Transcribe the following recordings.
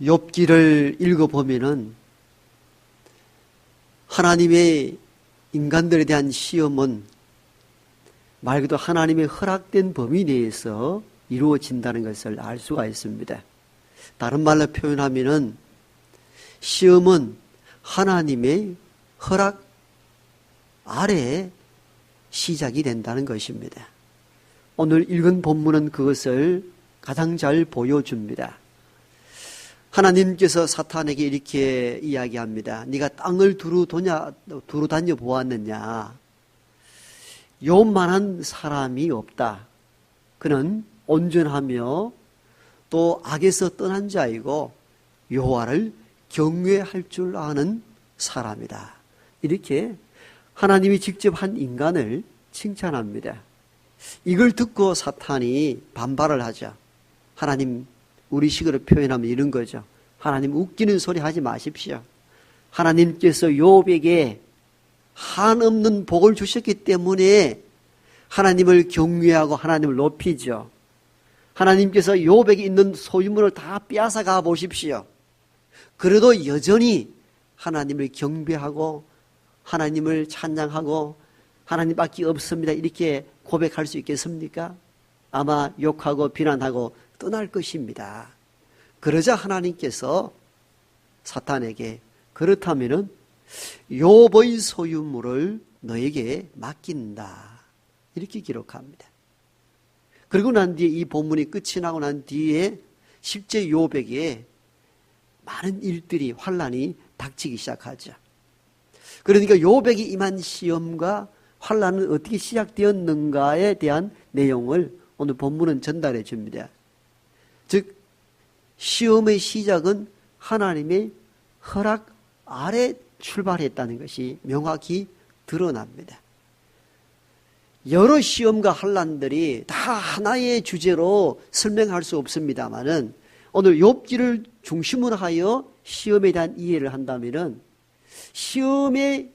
욥기를 읽어보면은 하나님의 인간들에 대한 시험은 말 그대로 하나님의 허락된 범위 내에서 이루어진다는 것을 알 수가 있습니다. 다른 말로 표현하면은 시험은 하나님의 허락 아래에 시작이 된다는 것입니다. 오늘 읽은 본문은 그것을 가장 잘 보여줍니다. 하나님께서 사탄에게 이렇게 이야기합니다. 네가 땅을 두루 다녀 보았느냐? 요만한 사람이 없다. 그는 온전하며 또 악에서 떠난 자이고 여호와를 경외할 줄 아는 사람이다. 이렇게 하나님이 직접 한 인간을 칭찬합니다. 이걸 듣고 사탄이 반발을 하죠. 하나님, 우리식으로 표현하면 이런 거죠. 하나님 웃기는 소리 하지 마십시오. 하나님께서 욥에게 한없는 복을 주셨기 때문에 하나님을 경외하고 하나님을 높이죠. 하나님께서 욥에게 있는 소유물을 다 빼앗아 가 보십시오. 그래도 여전히 하나님을 경배하고 하나님을 찬양하고 하나님밖에 없습니다. 이렇게 고백할 수 있겠습니까? 아마 욕하고 비난하고 떠날 것입니다. 그러자 하나님께서 사탄에게 그렇다면은 욥의 소유물을 너에게 맡긴다. 이렇게 기록합니다. 그리고 난 뒤에 이 본문이 끝이 나고 난 뒤에 실제 욥에게 많은 일들이 환난이 닥치기 시작하죠. 그러니까 욥에게 임한 시험과 환난은 어떻게 시작되었는가에 대한 내용을 오늘 본문은 전달해 줍니다. 즉 시험의 시작은 하나님의 허락 아래 출발했다는 것이 명확히 드러납니다. 여러 시험과 환난들이 다 하나의 주제로 설명할 수 없습니다만은 오늘 욥기를 중심으로 하여 시험에 대한 이해를 한다면은 시험의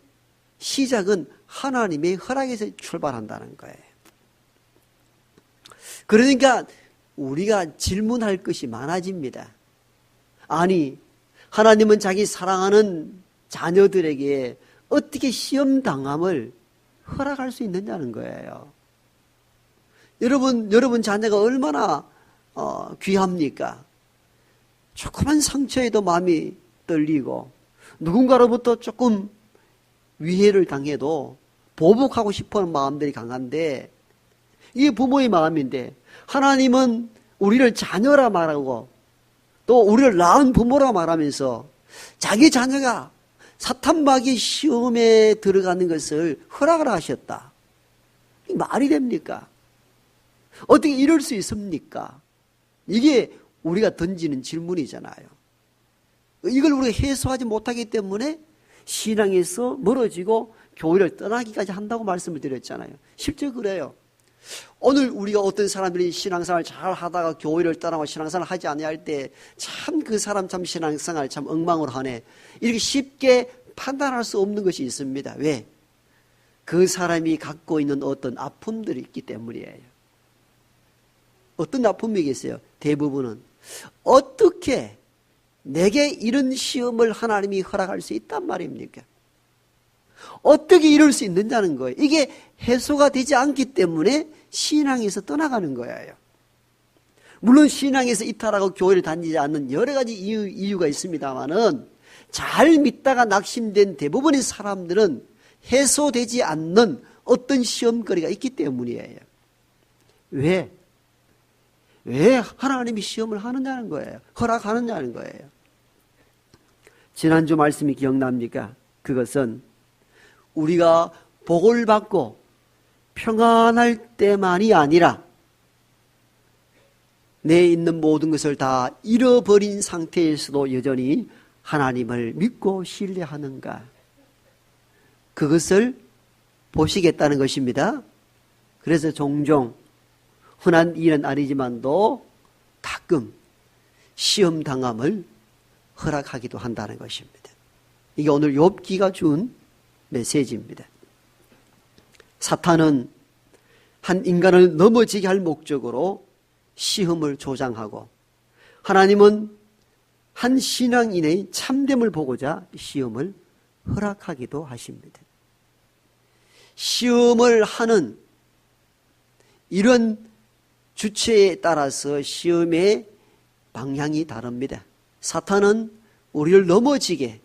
시작은 하나님의 허락에서 출발한다는 거예요. 그러니까 우리가 질문할 것이 많아집니다. 아니, 하나님은 자기 사랑하는 자녀들에게 어떻게 시험 당함을 허락할 수 있느냐는 거예요. 여러분 자녀가 얼마나 귀합니까? 조그만 상처에도 마음이 떨리고 누군가로부터 조금 위해를 당해도 보복하고 싶어하는 마음들이 강한데 이게 부모의 마음인데 하나님은 우리를 자녀라 말하고 또 우리를 낳은 부모라 말하면서 자기 자녀가 사탄마귀의 시험에 들어가는 것을 허락을 하셨다. 이게 말이 됩니까? 어떻게 이럴 수 있습니까? 이게 우리가 던지는 질문이잖아요. 이걸 우리가 해소하지 못하기 때문에 신앙에서 멀어지고 교회를 떠나기까지 한다고 말씀을 드렸잖아요. 실제 그래요. 오늘 우리가 어떤 사람들이 신앙생활 잘 하다가 교회를 떠나고 신앙생활 하지 아니할 때 참 그 사람 참 신앙생활 참 엉망으로 하네. 이렇게 쉽게 판단할 수 없는 것이 있습니다. 왜? 그 사람이 갖고 있는 어떤 아픔들이 있기 때문이에요. 어떤 아픔이겠어요? 대부분은 어떻게 내게 이런 시험을 하나님이 허락할 수 있단 말입니까? 어떻게 이럴 수 있느냐는 거예요. 이게 해소가 되지 않기 때문에 신앙에서 떠나가는 거예요. 물론 신앙에서 이탈하고 교회를 다니지 않는 여러 가지 이유가 있습니다만은 잘 믿다가 낙심된 대부분의 사람들은 해소되지 않는 어떤 시험거리가 있기 때문이에요. 왜? 왜 하나님이 시험을 하느냐는 거예요. 허락하느냐는 거예요. 지난주 말씀이 기억납니까? 그것은 우리가 복을 받고 평안할 때만이 아니라 내 있는 모든 것을 다 잃어버린 상태에서도 여전히 하나님을 믿고 신뢰하는가? 그것을 보시겠다는 것입니다. 그래서 종종 흔한 일은 아니지만도 가끔 시험 당함을 허락하기도 한다는 것입니다. 이게 오늘 욥기가 준 메시지입니다. 사탄은 한 인간을 넘어지게 할 목적으로 시험을 조장하고 하나님은 한 신앙인의 참됨을 보고자 시험을 허락하기도 하십니다. 시험을 하는 이런 주체에 따라서 시험의 방향이 다릅니다. 사탄은 우리를 넘어지게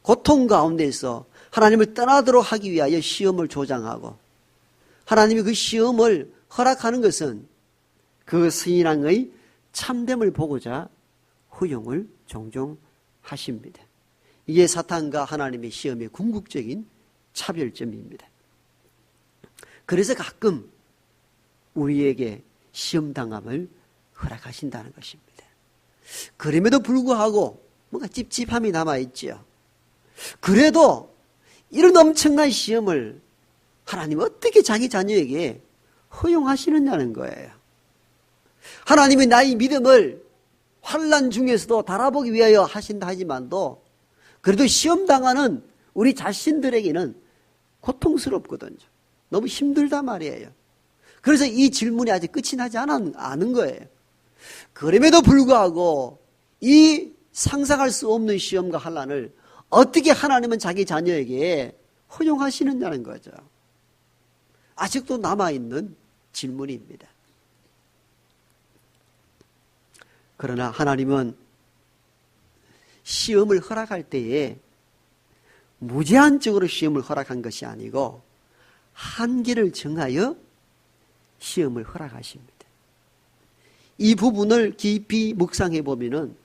고통 가운데서 하나님을 떠나도록 하기 위하여 시험을 조장하고, 하나님이 그 시험을 허락하는 것은 그 신앙의 참됨을 보고자 허용을 종종 하십니다. 이게 사탄과 하나님의 시험의 궁극적인 차별점입니다. 그래서 가끔 우리에게 시험당함을 허락하신다는 것입니다. 그럼에도 불구하고 뭔가 찝찝함이 남아있지요. 그래도 이런 엄청난 시험을 하나님은 어떻게 자기 자녀에게 허용하시느냐는 거예요. 하나님이 나의 믿음을 환난 중에서도 달아보기 위하여 하신다 하지만도 그래도 시험당하는 우리 자신들에게는 고통스럽거든요. 너무 힘들단 말이에요. 그래서 이 질문이 아직 끝이 나지 않은 거예요. 그럼에도 불구하고 이 상상할 수 없는 시험과 환난을 어떻게 하나님은 자기 자녀에게 허용하시느냐는 거죠. 아직도 남아있는 질문입니다. 그러나 하나님은 시험을 허락할 때에 무제한적으로 시험을 허락한 것이 아니고 한계를 정하여 시험을 허락하십니다. 이 부분을 깊이 묵상해 보면은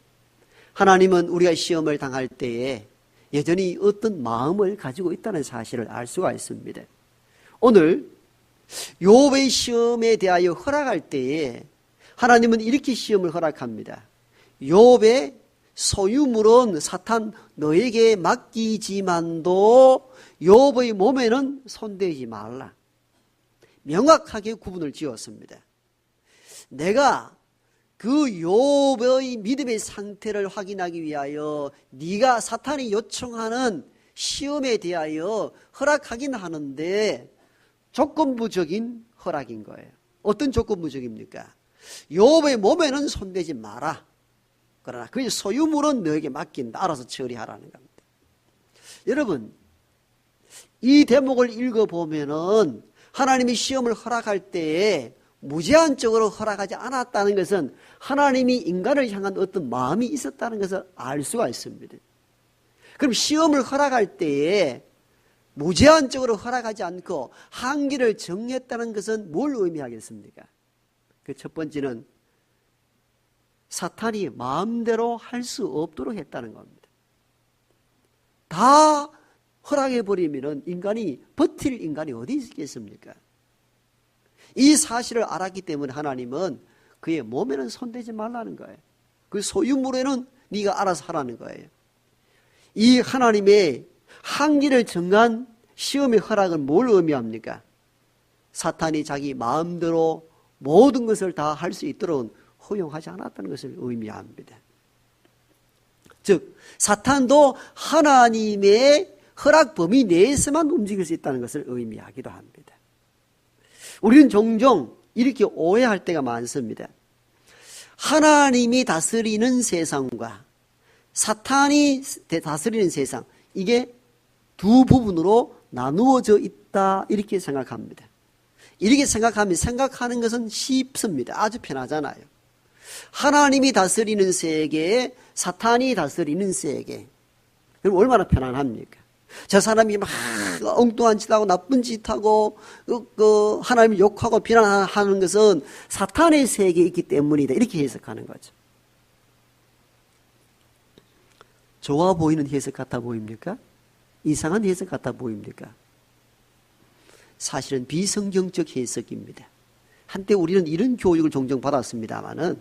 하나님은 우리가 시험을 당할 때에 여전히 어떤 마음을 가지고 있다는 사실을 알 수가 있습니다. 오늘 욥의 시험에 대하여 허락할 때에 하나님은 이렇게 시험을 허락합니다. 욥의 소유물은 사탄 너에게 맡기지만도 욥의 몸에는 손대지 말라. 명확하게 구분을 지었습니다. 내가 그 욥의 믿음의 상태를 확인하기 위하여 네가 사탄이 요청하는 시험에 대하여 허락하긴 하는데 조건부적인 허락인 거예요. 어떤 조건부적입니까? 욥의 몸에는 손대지 마라. 그러나 그 소유물은 너에게 맡긴다. 알아서 처리하라는 겁니다. 여러분, 이 대목을 읽어보면은 하나님이 시험을 허락할 때에 무제한적으로 허락하지 않았다는 것은 하나님이 인간을 향한 어떤 마음이 있었다는 것을 알 수가 있습니다. 그럼 시험을 허락할 때에 무제한적으로 허락하지 않고 한계를 정했다는 것은 뭘 의미하겠습니까? 그 첫 번째는 사탄이 마음대로 할 수 없도록 했다는 겁니다. 다 허락해버리면 인간이 버틸 인간이 어디 있겠습니까? 이 사실을 알았기 때문에 하나님은 그의 몸에는 손대지 말라는 거예요. 그 소유물에는 네가 알아서 하라는 거예요. 이 하나님의 한계를 정한 시험의 허락은 뭘 의미합니까? 사탄이 자기 마음대로 모든 것을 다 할 수 있도록 허용하지 않았다는 것을 의미합니다. 즉 사탄도 하나님의 허락 범위 내에서만 움직일 수 있다는 것을 의미하기도 합니다. 우리는 종종 이렇게 오해할 때가 많습니다. 하나님이 다스리는 세상과 사탄이 다스리는 세상, 이게 두 부분으로 나누어져 있다 이렇게 생각합니다. 이렇게 생각하는 것은 쉽습니다. 아주 편하잖아요. 하나님이 다스리는 세계, 사탄이 다스리는 세계. 그럼 얼마나 편안합니까? 저 사람이 막 엉뚱한 짓하고 나쁜 짓하고 하나님을 욕하고 비난하는 것은 사탄의 세계에 있기 때문이다. 이렇게 해석하는 거죠. 좋아 보이는 해석 같아 보입니까? 이상한 해석 같아 보입니까? 사실은 비성경적 해석입니다. 한때 우리는 이런 교육을 종종 받았습니다마는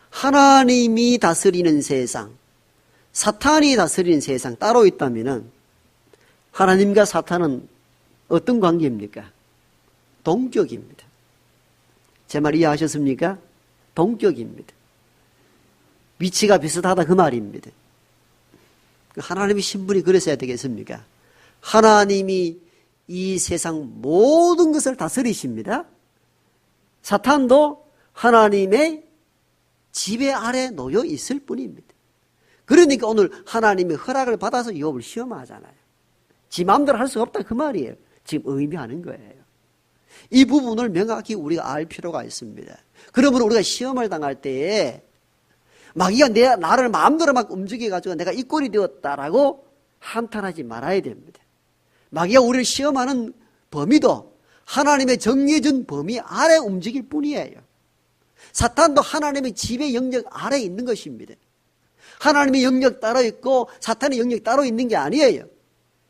하나님이 다스리는 세상, 사탄이 다스리는 세상 따로 있다면은 하나님과 사탄은 어떤 관계입니까? 동격입니다. 제 말 이해하셨습니까? 동격입니다. 위치가 비슷하다 그 말입니다. 하나님의 신분이 그랬어야 되겠습니까? 하나님이 이 세상 모든 것을 다스리십니다. 사탄도 하나님의 지배 아래 놓여 있을 뿐입니다. 그러니까 오늘 하나님의 허락을 받아서 욥을 시험하잖아요. 지 마음대로 할 수 없다 그 말이에요. 지금 의미하는 거예요. 이 부분을 명확히 우리가 알 필요가 있습니다. 그러면 우리가 시험을 당할 때에 마귀가 나를 마음대로 막 움직여가지고 내가 이 꼴이 되었다라고 한탄하지 말아야 됩니다. 마귀가 우리를 시험하는 범위도 하나님의 정해준 범위 아래 움직일 뿐이에요. 사탄도 하나님의 지배 영역 아래 있는 것입니다. 하나님의 영역 따로 있고 사탄의 영역 따로 있는 게 아니에요.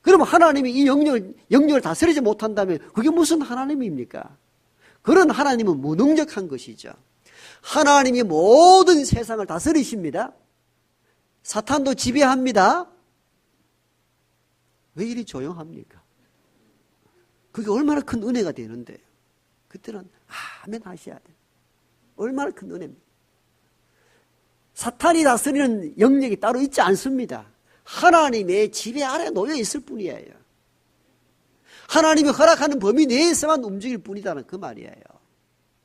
그럼 하나님이 이 영역을 다스리지 못한다면 그게 무슨 하나님입니까? 그런 하나님은 무능력한 것이죠. 하나님이 모든 세상을 다스리십니다. 사탄도 지배합니다. 왜 이리 조용합니까? 그게 얼마나 큰 은혜가 되는데요. 그때는 아멘 하셔야 돼요. 얼마나 큰 은혜입니다. 사탄이 다스리는 영역이 따로 있지 않습니다. 하나님의 지배 아래 놓여 있을 뿐이에요. 하나님이 허락하는 범위 내에서만 움직일 뿐이다는 그 말이에요.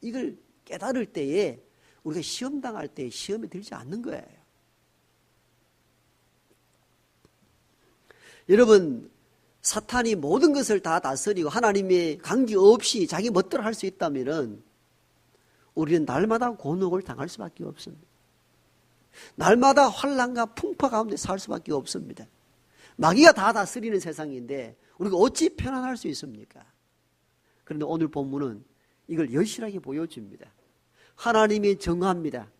이걸 깨달을 때에 우리가 시험 당할 때 시험에 들지 않는 거예요. 여러분, 사탄이 모든 것을 다 다스리고 하나님의 관계없이 자기 멋대로 할 수 있다면 우리는 날마다 곤혹을 당할 수밖에 없습니다. 날마다 환난과 풍파 가운데 살 수밖에 없습니다. 마귀가 다 다스리는 세상인데 우리가 어찌 편안할 수 있습니까? 그런데 오늘 본문은 이걸 여실하게 보여줍니다. 하나님이 정합니다.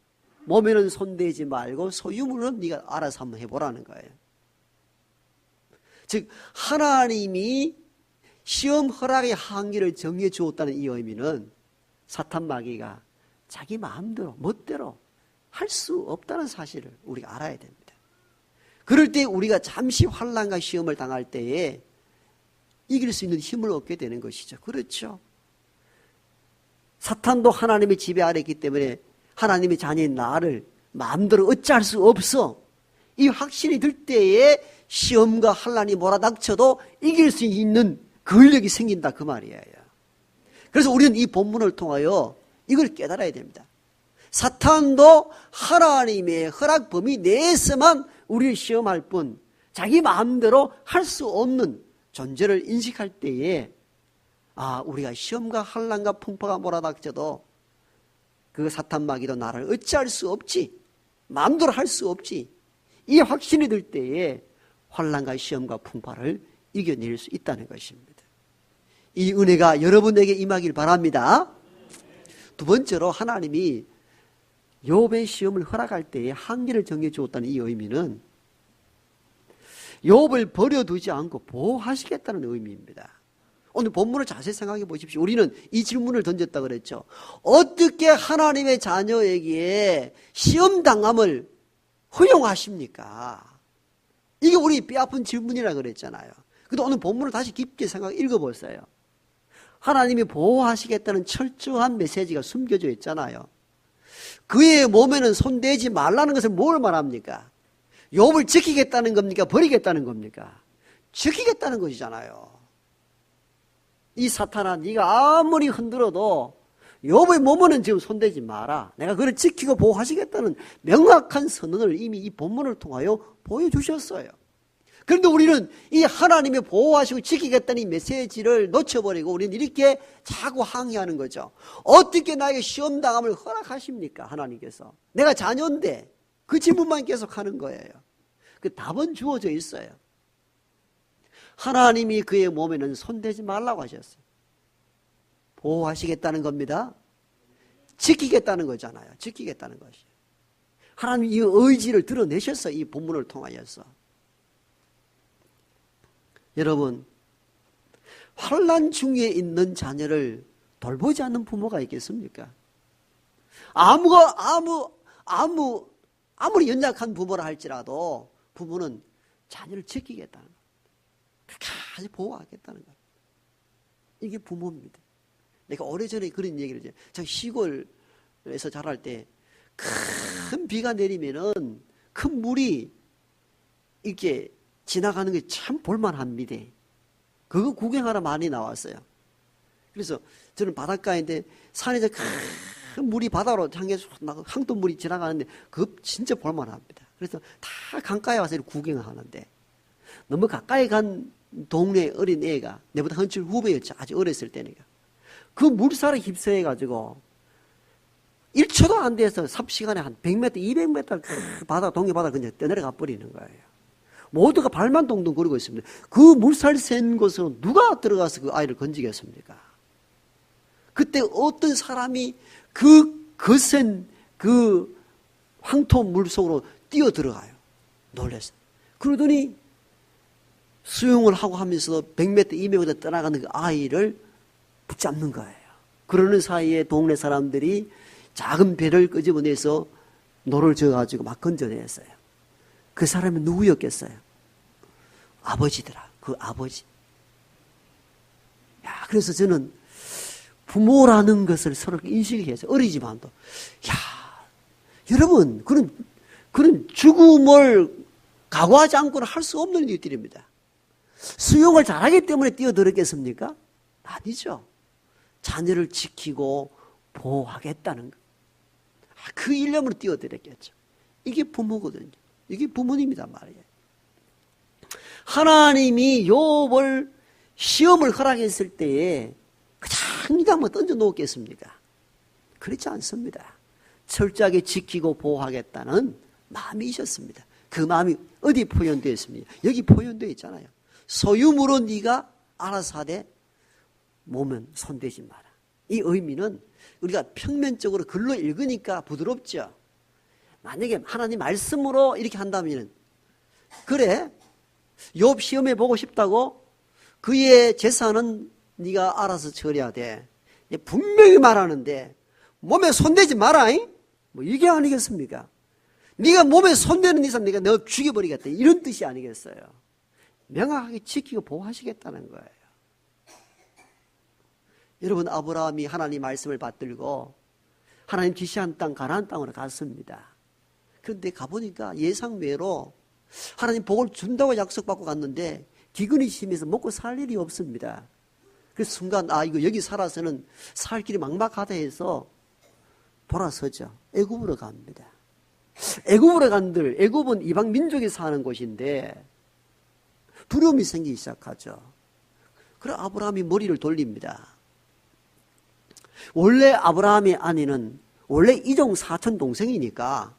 몸에는 손대지 말고 소유물은 네가 알아서 한번 해보라는 거예요. 즉 하나님이 시험 허락의 한계를 정해 주었다는 이 의미는 사탄 마귀가 자기 마음대로 멋대로 할 수 없다는 사실을 우리가 알아야 됩니다. 그럴 때 우리가 잠시 환난과 시험을 당할 때에 이길 수 있는 힘을 얻게 되는 것이죠. 그렇죠. 사탄도 하나님의 지배 아래 있기 때문에 하나님의 자녀인 나를 마음대로 어찌할 수 없어. 이 확신이 들 때에 시험과 환난이 몰아닥쳐도 이길 수 있는 근력이 생긴다 그 말이에요. 그래서 우리는 이 본문을 통하여 이걸 깨달아야 됩니다. 사탄도 하나님의 허락 범위 내에서만 우리를 시험할 뿐 자기 마음대로 할 수 없는 존재를 인식할 때에 우리가 시험과 환난과 풍파가 몰아닥쳐도 그 사탄 마귀도 나를 어찌할 수 없지, 마음대로 할 수 없지, 이 확신이 들 때에 환난과 시험과 풍파를 이겨낼 수 있다는 것입니다. 이 은혜가 여러분에게 임하길 바랍니다. 두 번째로 하나님이 욥의 시험을 허락할 때에 한계를 정해 주었다는 이 의미는 욥을 버려두지 않고 보호하시겠다는 의미입니다. 오늘 본문을 자세히 생각해 보십시오. 우리는 이 질문을 던졌다 그랬죠. 어떻게 하나님의 자녀에게 시험당함을 허용하십니까? 이게 우리 뼈아픈 질문이라 그랬잖아요. 그런데 오늘 본문을 다시 깊게 읽어보세요. 하나님이 보호하시겠다는 철저한 메시지가 숨겨져 있잖아요. 그의 몸에는 손대지 말라는 것을 뭘 말합니까? 욥을 지키겠다는 겁니까? 버리겠다는 겁니까? 지키겠다는 것이잖아요. 이 사탄아, 네가 아무리 흔들어도 욥의 몸에는 지금 손대지 마라. 내가 그를 지키고 보호하시겠다는 명확한 선언을 이미 이 본문을 통하여 보여주셨어요. 그런데 우리는 이 하나님의 보호하시고 지키겠다는 이 메시지를 놓쳐버리고 우리는 이렇게 자꾸 항의하는 거죠. 어떻게 나에게 시험당함을 허락하십니까? 하나님께서. 내가 자녀인데 그 질문만 계속 하는 거예요. 그 답은 주어져 있어요. 하나님이 그의 몸에는 손대지 말라고 하셨어요. 보호하시겠다는 겁니다. 지키겠다는 거잖아요. 지키겠다는 것이. 하나님이 이 의지를 드러내셨어요. 이 본문을 통하여서. 여러분, 환난 중에 있는 자녀를 돌보지 않는 부모가 있겠습니까? 아무리 연약한 부모라 할지라도 부모는 자녀를 지키겠다는 거예요. 끝까지 보호하겠다는 거예요. 이게 부모입니다. 내가 오래전에 그런 얘기를 해요. 제가 시골에서 자랄 때 큰 비가 내리면은 큰 물이 이렇게 지나가는 게 참 볼만합니다. 그거 구경하러 많이 나왔어요. 그래서 저는 바닷가인데 산에서 큰 물이 바다로 향해서 항도물이 지나가는데 그거 진짜 볼만합니다. 그래서 다 강가에 와서 구경을 하는데 너무 가까이 간 동네 어린 애가 내보다 한철 후배였죠. 아주 어렸을 때니까. 그 물살에 휩싸여가지고 1초도 안 돼서 삽시간에 한 100m, 200m 바다, 동해 바다 그냥 떠내려가 버리는 거예요. 모두가 발만 동동 거리고 있습니다. 그 물살 센 곳으로 누가 들어가서 그 아이를 건지겠습니까? 그때 어떤 사람이 그 거센 그 황토 물 속으로 뛰어 들어가요. 놀랐어요. 그러더니 수영을 하고 하면서도 100m, 200m 떠나가는 그 아이를 붙잡는 거예요. 그러는 사이에 동네 사람들이 작은 배를 끄집어내서 노를 져가지고 막 건져냈어요. 그 사람이 누구였겠어요? 아버지더라. 그 아버지. 야, 그래서 저는 부모라는 것을 서로 인식해서 어리지만도, 야, 여러분, 그런 죽음을 각오하지 않고는 할 수 없는 일들입니다. 수용을 잘하기 때문에 뛰어들었겠습니까? 아니죠. 자녀를 지키고 보호하겠다는 것. 그 일념으로 뛰어들었겠죠. 이게 부모거든요. 이게 부모님이란 말이에요. 하나님이 욥을 시험을 허락했을 때에 그냥 한번 던져 놓겠습니까? 그렇지 않습니다. 철저하게 지키고 보호하겠다는 마음이 있었습니다. 그 마음이 어디 표현되어 있습니까? 여기 표현되어 있잖아요. 소유물은 네가 알아서 하되 몸은 손대지 마라. 이 의미는 우리가 평면적으로 글로 읽으니까 부드럽죠. 만약에 하나님 말씀으로 이렇게 한다면, 그래, 욥 시험해 보고 싶다고 그의 재산은 네가 알아서 처리해야 돼. 분명히 말하는데 몸에 손대지 마라. 뭐 이게 아니겠습니까? 네가 몸에 손대는 이상 내가 너 죽여버리겠다. 이런 뜻이 아니겠어요? 명확하게 지키고 보호하시겠다는 거예요. 여러분, 아브라함이 하나님 말씀을 받들고 하나님 지시한 땅 가나안 땅으로 갔습니다. 그런데 가보니까 예상외로 하나님 복을 준다고 약속받고 갔는데 기근이 심해서 먹고 살 일이 없습니다. 그래서 순간 이거 여기 살아서는 살 길이 막막하다 해서 돌아서죠. 애굽으로 갑니다. 애굽으로 간들, 애굽은 이방 민족이 사는 곳인데 두려움이 생기기 시작하죠. 그래서 아브라함이 머리를 돌립니다. 원래 아브라함의 아내는 원래 이종 사촌 동생이니까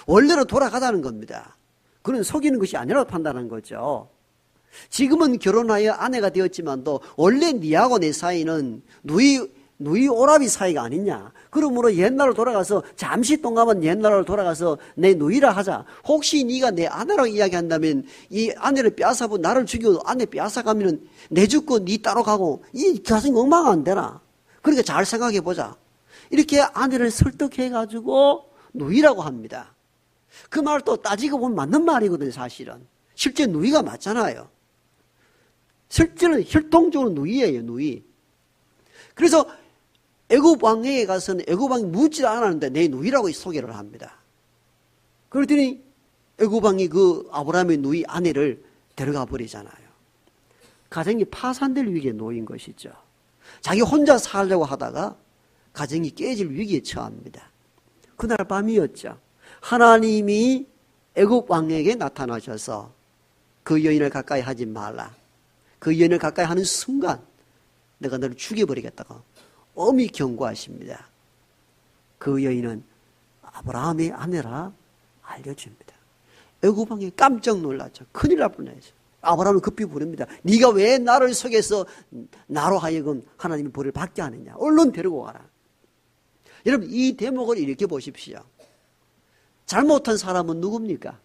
원래로 돌아가다는 겁니다. 그는 속이는 것이 아니라고 판단한 거죠. 지금은 결혼하여 아내가 되었지만도 원래 네하고 내 사이는 누이 오라비 사이가 아니냐. 그러므로 옛날로 돌아가서 잠시 동안은 옛날로 돌아가서 내 누이라 하자. 혹시 네가 내 아내라고 이야기한다면 이 아내를 빼앗아보고 나를 죽이고 아내 빼앗아가면 내 죽고 네 따로 가고 이 가슴이 엉망 안 되나. 그러니까 잘 생각해보자. 이렇게 아내를 설득해가지고 누이라고 합니다. 그 말도 따지고 보면 맞는 말이거든요. 사실은 실제 누이가 맞잖아요. 실제는 혈통적으로 누이예요. 누이. 그래서 애굽 왕에게 가서는 애굽 왕이 묻지도 않았는데 내 누이라고 소개를 합니다. 그러더니 애굽 왕이 그 아브라함의 누이 아내를 데려가 버리잖아요. 가정이 파산될 위기에 놓인 것이죠. 자기 혼자 살려고 하다가 가정이 깨질 위기에 처합니다. 그날 밤이었죠. 하나님이 애굽 왕에게 나타나셔서 그 여인을 가까이 하지 말라. 그 여인을 가까이 하는 순간 내가 너를 죽여버리겠다고 엄히 경고하십니다. 그 여인은 아브라함의 아내라 알려줍니다. 애굽 왕이 깜짝 놀랐죠. 큰일 날 뻔했죠. 아브라함을 급히 부릅니다. 네가 왜 나를 속여서 나로 하여금 하나님의 벌을 받게 하느냐. 얼른 데리고 가라. 여러분, 이 대목을 이렇게 보십시오. 잘못한 사람은 누굽니까?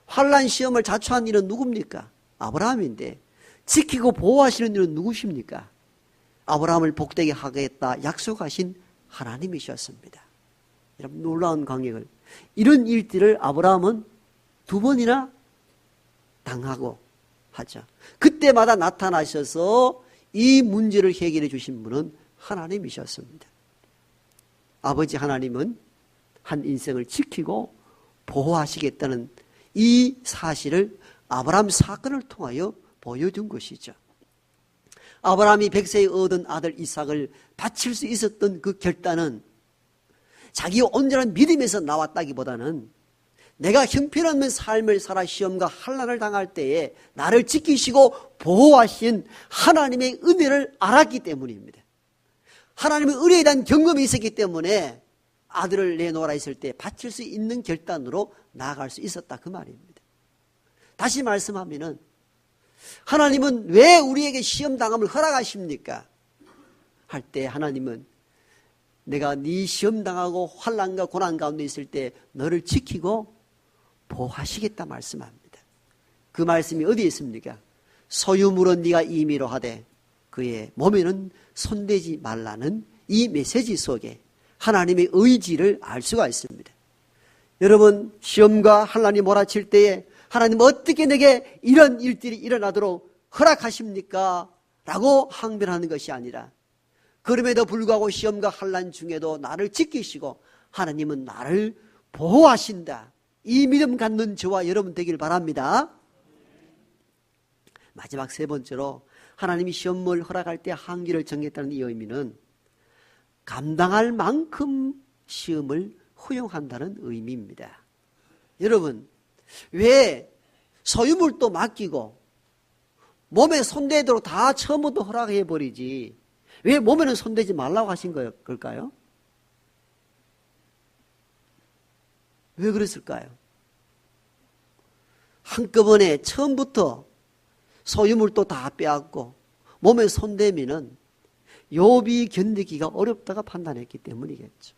환난 시험을 자초한 일은 누굽니까? 아브라함인데 지키고 보호하시는 일은 누구십니까? 아브라함을 복되게 하겠다 약속하신 하나님이셨습니다. 여러분, 놀라운 광역을, 이런 일들을 아브라함은 2번이나 당하고 하죠. 그때마다 나타나셔서 이 문제를 해결해 주신 분은 하나님이셨습니다. 아버지 하나님은 한 인생을 지키고 보호하시겠다는 이 사실을 아브라함 사건을 통하여 보여준 것이죠. 아브라함이 100세에 얻은 아들 이삭을 바칠 수 있었던 그 결단은 자기의 온전한 믿음에서 나왔다기보다는 내가 형편없는 삶을 살아 시험과 환난을 당할 때에 나를 지키시고 보호하신 하나님의 은혜를 알았기 때문입니다. 하나님의 은혜에 대한 경험이 있었기 때문에 아들을 내놓으라 했을 때 바칠 수 있는 결단으로 나아갈 수 있었다, 그 말입니다. 다시 말씀하면은 하나님은 왜 우리에게 시험당함을 허락하십니까? 할 때 하나님은 내가 네 시험당하고 환난과 고난 가운데 있을 때 너를 지키고 보호하시겠다 말씀합니다. 그 말씀이 어디에 있습니까? 소유물은 네가 임의로 하되 그의 몸에는 손대지 말라는 이 메시지 속에 하나님의 의지를 알 수가 있습니다. 여러분, 시험과 환난이 몰아칠 때에 하나님 어떻게 내게 이런 일들이 일어나도록 허락하십니까? 라고 항변하는 것이 아니라 그럼에도 불구하고 시험과 환난 중에도 나를 지키시고 하나님은 나를 보호하신다. 이 믿음 갖는 저와 여러분 되길 바랍니다. 마지막 세 번째로 하나님이 시험을 허락할 때 한계를 정했다는 이 의미는 감당할 만큼 시험을 허용한다는 의미입니다. 여러분, 왜 소유물도 맡기고 몸에 손대도록 다 처음부터 허락해버리지 왜 몸에는 손대지 말라고 하신 걸까요? 왜 그랬을까요? 한꺼번에 처음부터 소유물도 다 빼앗고 몸에 손대면은 욥이 견디기가 어렵다가 판단했기 때문이겠죠.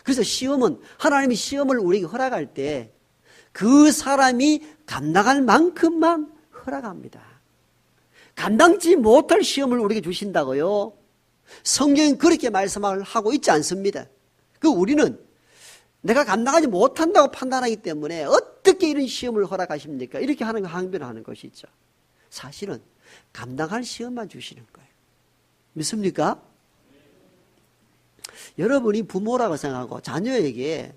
그래서 시험은 하나님이 시험을 우리에게 허락할 때 그 사람이 감당할 만큼만 허락합니다. 감당지 못할 시험을 우리에게 주신다고요? 성경은 그렇게 말씀하고 있지 않습니다. 우리는 내가 감당하지 못한다고 판단하기 때문에 어떻게 이런 시험을 허락하십니까? 이렇게 하는 거 항변하는 것이죠. 사실은 감당할 시험만 주시는 거예요. 믿습니까? 여러분이 부모라고 생각하고 자녀에게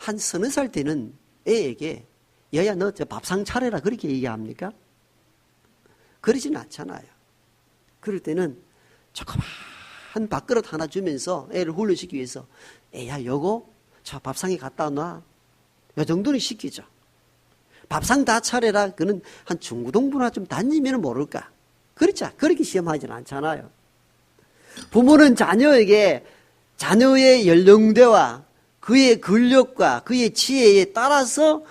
한 서너 살 되는 애에게 여야 너 저 밥상 차려라 그렇게 얘기합니까? 그러지는 않잖아요. 그럴 때는 조그만 밥그릇 하나 주면서 애를 훈련시키기 위해서 애야 요거 저 밥상에 갖다 놔. 요 정도는 시키죠. 밥상 다 차려라. 그는 한 중고등부나 좀 다니면 모를까. 그렇죠. 그렇게 시험하지는 않잖아요. 부모는 자녀에게 자녀의 연령대와 그의 근력과 그의 지혜에 따라서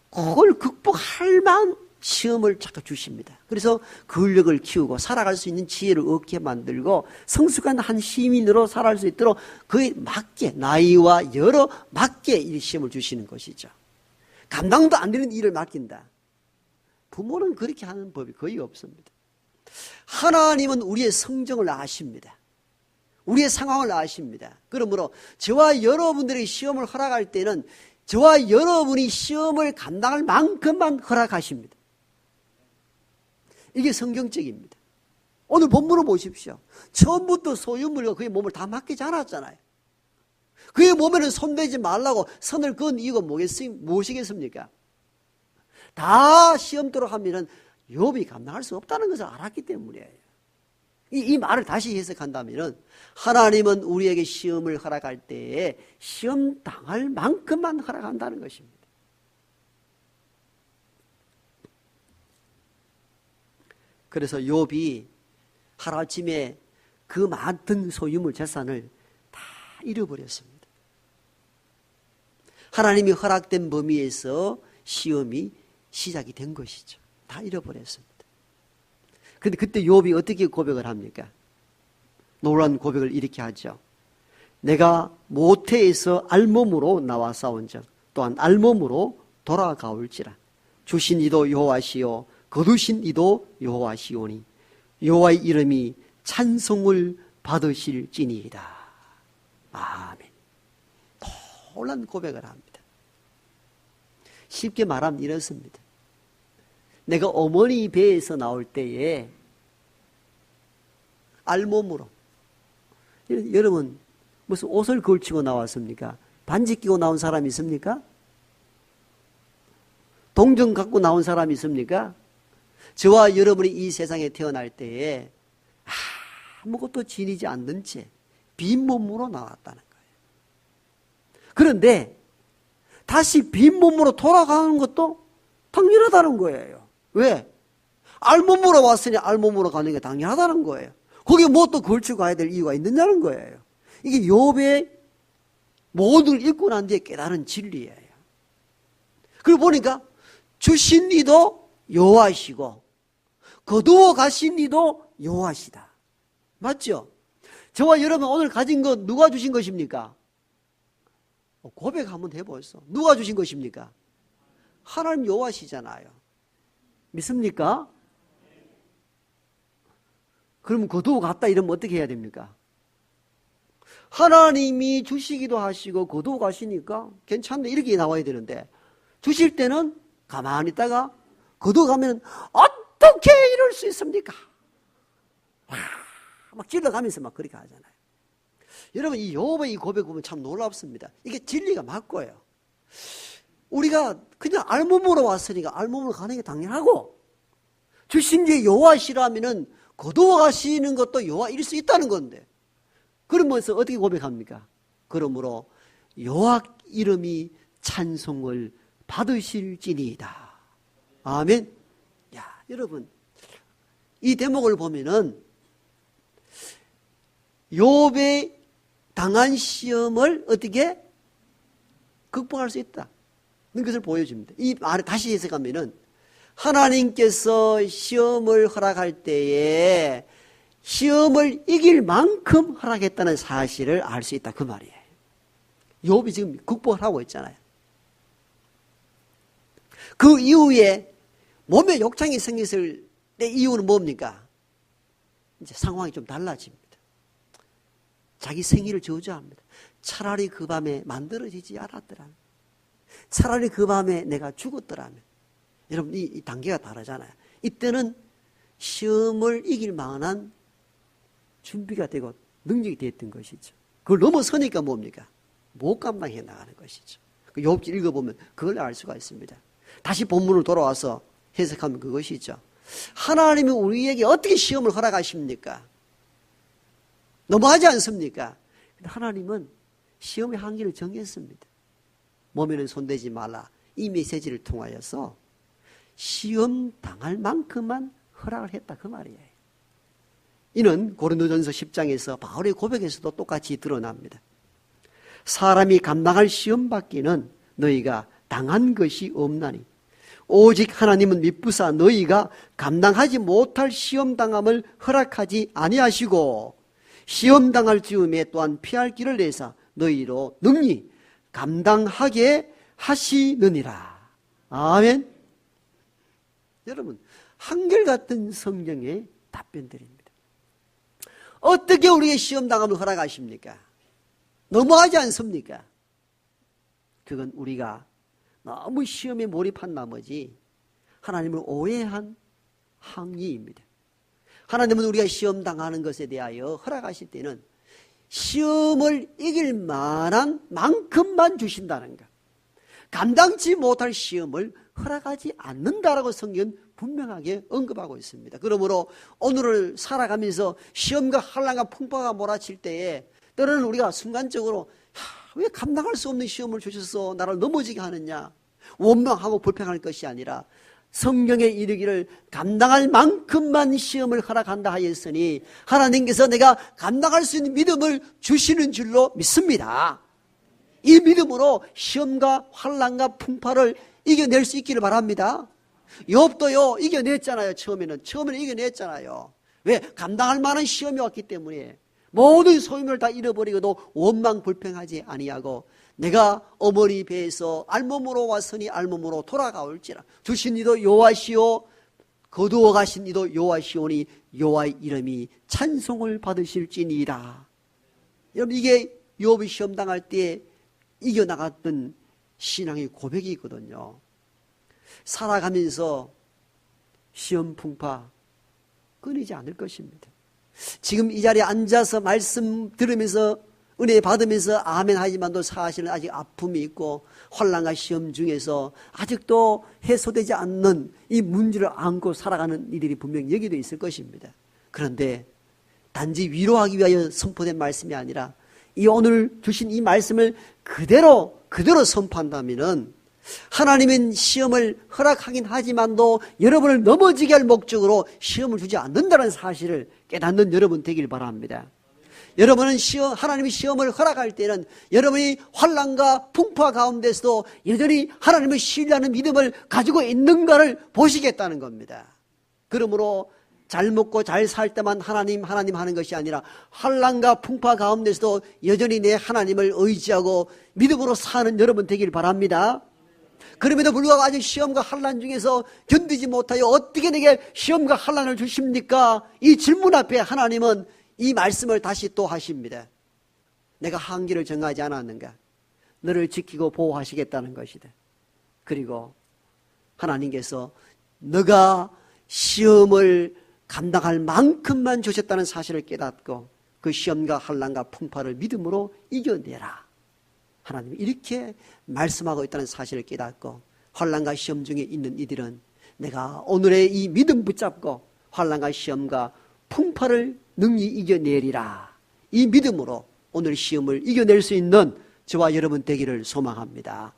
그걸 극복할 만한 시험을 자꾸 주십니다. 그래서 근력을 키우고 살아갈 수 있는 지혜를 얻게 만들고 성숙한 한 시민으로 살아갈 수 있도록 그에 맞게 나이와 여러 맞게 이 시험을 주시는 것이죠. 감당도 안 되는 일을 맡긴다. 부모는 그렇게 하는 법이 거의 없습니다. 하나님은 우리의 성정을 아십니다. 우리의 상황을 아십니다. 그러므로 저와 여러분들의 시험을 허락할 때는 저와 여러분이 시험을 감당할 만큼만 허락하십니다. 이게 성경적입니다. 오늘 본문을 보십시오. 처음부터 소유물과 그의 몸을 다 맡기지 않았잖아요. 그의 몸에는 손대지 말라고 선을 그은 이유가 무엇이겠습니까? 다 시험토록 하면은 욥이 감당할 수 없다는 것을 알았기 때문이에요. 이 말을 다시 해석한다면 하나님은 우리에게 시험을 허락할 때에 시험 당할 만큼만 허락한다는 것입니다. 그래서 욥이 하루아침에 그 많은 소유물 재산을 다 잃어버렸습니다. 하나님이 허락된 범위에서 시험이 시작이 된 것이죠. 다 잃어버렸습니다. 근데 그때 욥이 어떻게 고백을 합니까? 놀라운 고백을 이렇게 하죠. 내가 모태에서 알몸으로 나와 싸운즉 또한 알몸으로 돌아가올지라. 주신 이도 여호와시요 거두신 이도 여호와시오니 여호와의 이름이 찬송을 받으실지니이다. 아멘. 놀라운 고백을 합니다. 쉽게 말하면 이렇습니다. 내가 어머니 배에서 나올 때에 알몸으로 여러분 무슨 옷을 걸치고 나왔습니까? 반지 끼고 나온 사람이 있습니까? 동전 갖고 나온 사람이 있습니까? 저와 여러분이 이 세상에 태어날 때에 아무것도 지니지 않는 채 빈몸으로 나왔다는 거예요. 그런데 다시 빈 몸으로 돌아가는 것도 당연하다는 거예요. 왜? 알몸으로 왔으니 알몸으로 가는 게 당연하다는 거예요. 거기에 뭐 또 걸치고 가야 될 이유가 있느냐는 거예요. 이게 욥의 모든 걸 읽고 난 뒤에 깨달은 진리예요. 그리고 보니까 주신 이도 여호와시고 거두어 가신 이도 여호와시다. 맞죠? 저와 여러분 오늘 가진 것 누가 주신 것입니까? 고백 한번 해보세요. 누가 주신 것입니까? 하나님 여호와시잖아요. 믿습니까? 그럼 거두어 갔다 이러면 어떻게 해야 됩니까? 하나님이 주시기도 하시고 거두어 가시니까 괜찮네 이렇게 나와야 되는데 주실 때는 가만히 있다가 거두어 가면 어떻게 이럴 수 있습니까? 막 찔러가면서 막 그렇게 하잖아요. 여러분 이 욥의 이 고백 보면 참 놀랍습니다. 이게 진리가 맞고요. 우리가 그냥 알몸으로 왔으니까 알몸으로 가는 게 당연하고 주신 게 여호와시라면은 거두어 가시는 것도 여호와일 수 있다는 건데 그러면서 어떻게 고백합니까? 그러므로 여호와 이름이 찬송을 받으실지니이다. 아멘. 야, 여러분 이 대목을 보면은 욥의 당한 시험을 어떻게 극복할 수 있다. 는 것을 보여줍니다. 이 말을 다시 해석하면은 하나님께서 시험을 허락할 때에 시험을 이길 만큼 허락했다는 사실을 알 수 있다. 그 말이에요. 욥이 지금 극복을 하고 있잖아요. 그 이후에 몸에 욕창이 생겼을 때 이유는 뭡니까? 이제 상황이 좀 달라집니다. 자기 생일을 저주합니다. 차라리 그 밤에 만들어지지 않았더라면, 차라리 그 밤에 내가 죽었더라면. 여러분 이 단계가 다르잖아요. 이때는 시험을 이길 만한 준비가 되고 능력이 됐던 것이죠. 그걸 넘어서니까 뭡니까? 못 감당해 나가는 것이죠. 그 욥기 읽어보면 그걸 알 수가 있습니다. 다시 본문으로 돌아와서 해석하면 그것이죠. 하나님이 우리에게 어떻게 시험을 허락하십니까? 너무하지 않습니까? 하나님은 시험의 한계를 정했습니다. 몸에는 손대지 말라. 이 메시지를 통하여서 시험 당할 만큼만 허락을 했다. 그 말이에요. 이는 고린도전서 10장에서 바울의 고백에서도 똑같이 드러납니다. 사람이 감당할 시험 받기는 너희가 당한 것이 없나니 오직 하나님은 미쁘사 너희가 감당하지 못할 시험 당함을 허락하지 아니하시고 시험 당할 즈음에 또한 피할 길을 내사 너희로 능히 감당하게 하시느니라. 아멘. 여러분 한결같은 성경의 답변들입니다. 어떻게 우리의 시험 당함을 허락하십니까? 너무하지 않습니까? 그건 우리가 너무 시험에 몰입한 나머지 하나님을 오해한 항의입니다. 하나님은 우리가 시험 당하는 것에 대하여 허락하실 때는 시험을 이길 만한 만큼만 주신다는 것. 감당치 못할 시험을 허락하지 않는다라고 성경은 분명하게 언급하고 있습니다. 그러므로 오늘을 살아가면서 시험과 환난과 풍파가 몰아칠 때에 때로는 우리가 순간적으로 왜 감당할 수 없는 시험을 주셔서 나를 넘어지게 하느냐 원망하고 불평할 것이 아니라 성경에 이르기를 감당할 만큼만 시험을 허락한다 하였으니 하나님께서 내가 감당할 수 있는 믿음을 주시는 줄로 믿습니다. 이 믿음으로 시험과 환난과 풍파를 이겨낼 수 있기를 바랍니다. 욥도요 이겨냈잖아요. 처음에는 이겨냈잖아요. 왜? 감당할 만한 시험이 왔기 때문에 모든 소유물을 다 잃어버리고도 원망 불평하지 아니하고 내가 어머니 배에서 알몸으로 왔으니 알몸으로 돌아가올지라. 주신 이도 여호와시오 거두어 가신 이도 여호와시오니 여호와의 이름이 찬송을 받으실지니이다. 여러분 이게 욥이 시험 당할 때 이겨나갔던 신앙의 고백이 있거든요. 살아가면서 시험 풍파 끊이지 않을 것입니다. 지금 이 자리에 앉아서 말씀 들으면서 은혜 받으면서 아멘 하지만도 사실은 아직 아픔이 있고 환난과 시험 중에서 아직도 해소되지 않는 이 문제를 안고 살아가는 이들이 분명히 여기도 있을 것입니다. 그런데 단지 위로하기 위하여 선포된 말씀이 아니라 이 오늘 주신 이 말씀을 그대로 그대로 선포한다면은 하나님은 시험을 허락하긴 하지만도 여러분을 넘어지게 할 목적으로 시험을 주지 않는다는 사실을 깨닫는 여러분 되길 바랍니다. 여러분은 하나님이 시험을 허락할 때는 여러분이 환난과 풍파 가운데서도 여전히 하나님을 신뢰하는 믿음을 가지고 있는가를 보시겠다는 겁니다. 그러므로 잘 먹고 잘 살 때만 하나님 하는 것이 아니라 환난과 풍파 가운데서도 여전히 내 하나님을 의지하고 믿음으로 사는 여러분 되길 바랍니다. 그럼에도 불구하고 아직 시험과 환난 중에서 견디지 못하여 어떻게 내게 시험과 환난을 주십니까? 이 질문 앞에 하나님은 이 말씀을 다시 또 하십니다. 내가 한계를 정하지 않았는가? 너를 지키고 보호하시겠다는 것이다. 그리고 하나님께서 너가 시험을 감당할 만큼만 주셨다는 사실을 깨닫고 그 시험과 환난과 풍파를 믿음으로 이겨내라. 하나님이 이렇게 말씀하고 있다는 사실을 깨닫고 환난과 시험 중에 있는 이들은 내가 오늘의 이 믿음 붙잡고 환난과 시험과 풍파를 능히 이겨내리라. 이 믿음으로 오늘 시험을 이겨낼 수 있는 저와 여러분 되기를 소망합니다.